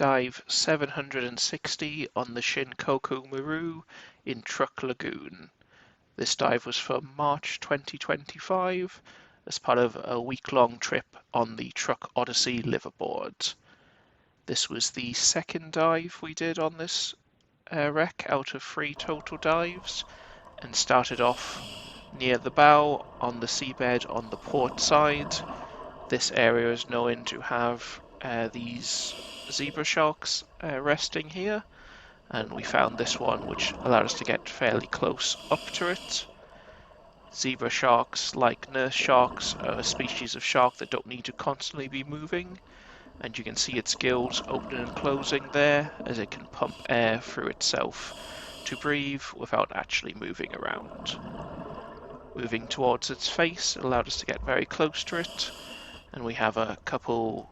dive 760 on the Shinkoku Maru in Truk Lagoon. This dive was for March 2025 as part of a week-long trip on the Truk Odyssey liveaboard. This was the second dive we did on this wreck out of 3 total dives, and started off near the bow on the seabed on the port side. This area is known to have these zebra sharks resting here, and we found this one which allowed us to get fairly close up to it. Zebra sharks, like nurse sharks, are a species of shark that don't need to constantly be moving, and you can see its gills opening and closing there as it can pump air through itself to breathe without actually moving around. Moving towards its face, it allowed us to get very close to it, and we have a couple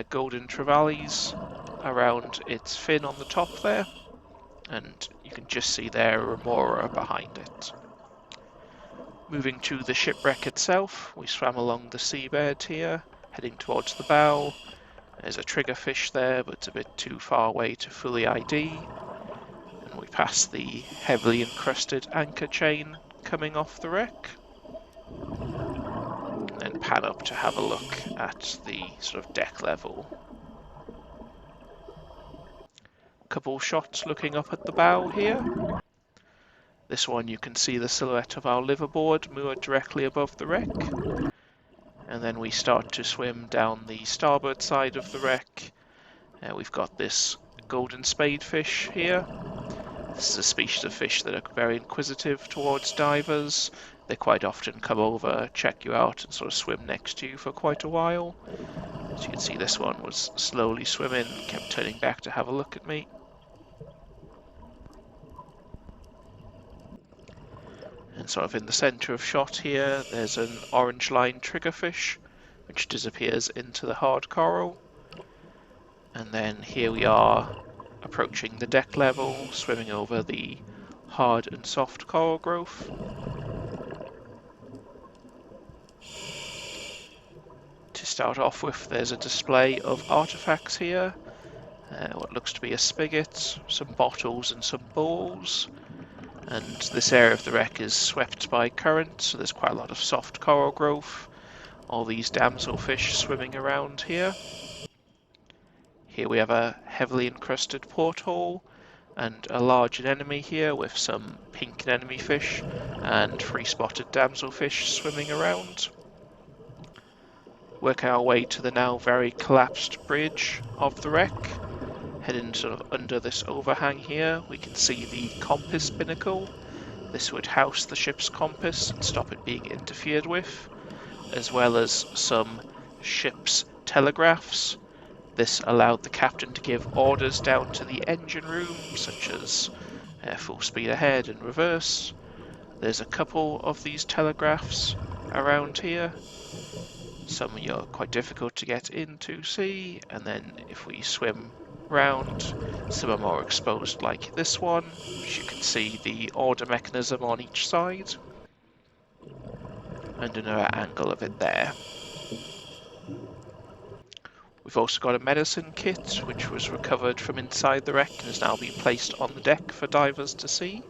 golden trevallies around its fin on the top there, and you can just see there a Remora behind it. Moving to the shipwreck itself, we swam along the seabed here, heading towards the bow. There's a triggerfish there, but it's a bit too far away to fully ID. And we pass the heavily encrusted anchor chain coming off the wreck. And pan up to have a look at the sort of deck level. Couple shots looking up at the bow here. This one you can see the silhouette of our liveaboard moored directly above the wreck. And then we start to swim down the starboard side of the wreck. We've got this golden spadefish here. This is a species of fish that are very inquisitive towards divers. They quite often come over, check you out, and sort of swim next to you for quite a while. As you can see, this one was slowly swimming, kept turning back to have a look at me. And sort of in the centre of shot here, there's an orange line triggerfish, which disappears into the hard coral. And then here we are approaching the deck level, swimming over the hard and soft coral growth. To start off with, there's a display of artifacts here. What looks to be a spigot, some bottles and some bowls. And this area of the wreck is swept by current, so there's quite a lot of soft coral growth. All these damselfish swimming around here. Here we have a heavily encrusted porthole and a large anemone here with some pink anemonefish and Threespotted damselfish swimming around. Working our way to the now very collapsed bridge of the wreck. Heading sort of under this overhang here, we can see the compass binnacle. This would house the ship's compass and stop it being interfered with, as well as some ship's telegraphs. This allowed the captain to give orders down to the engine room, such as full speed ahead and reverse. There's a couple of these telegraphs around here. Some are quite difficult to get in to see, and then if we swim round, some are more exposed like this one, which you can see the order mechanism on each side, and another angle of it there. We've also got a medicine kit which was recovered from inside the wreck and is now being placed on the deck for divers to see,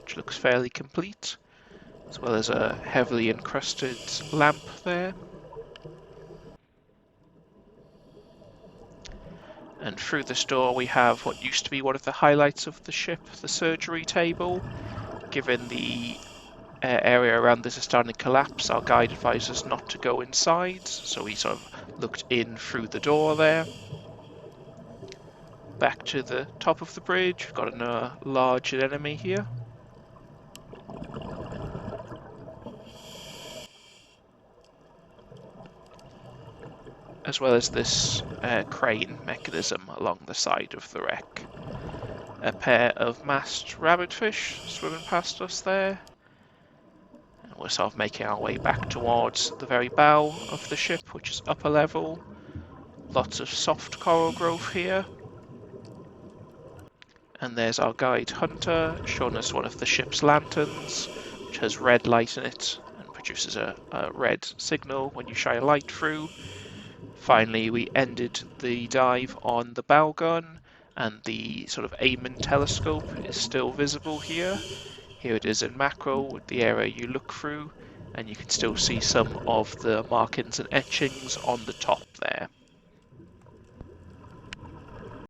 which looks fairly complete, as well as a heavily encrusted lamp there. And through this door we have what used to be one of the highlights of the ship, the surgery table. Given the area around this is starting to collapse, our guide advised us not to go inside, so we sort of looked in through the door there. Back to the top of the bridge, we've got a large anemone here. As well as this crane mechanism along the side of the wreck. A pair of masked rabbitfish swimming past us there. And we're sort of making our way back towards the very bow of the ship, which is upper level. Lots of soft coral growth here. And there's our guide Hunter showing us one of the ship's lanterns, which has red light in it and produces a red signal when you shine a light through. Finally, we ended the dive on the bow gun, and the sort of aim and telescope is still visible here. Here it is in macro with the area you look through, and you can still see some of the markings and etchings on the top there.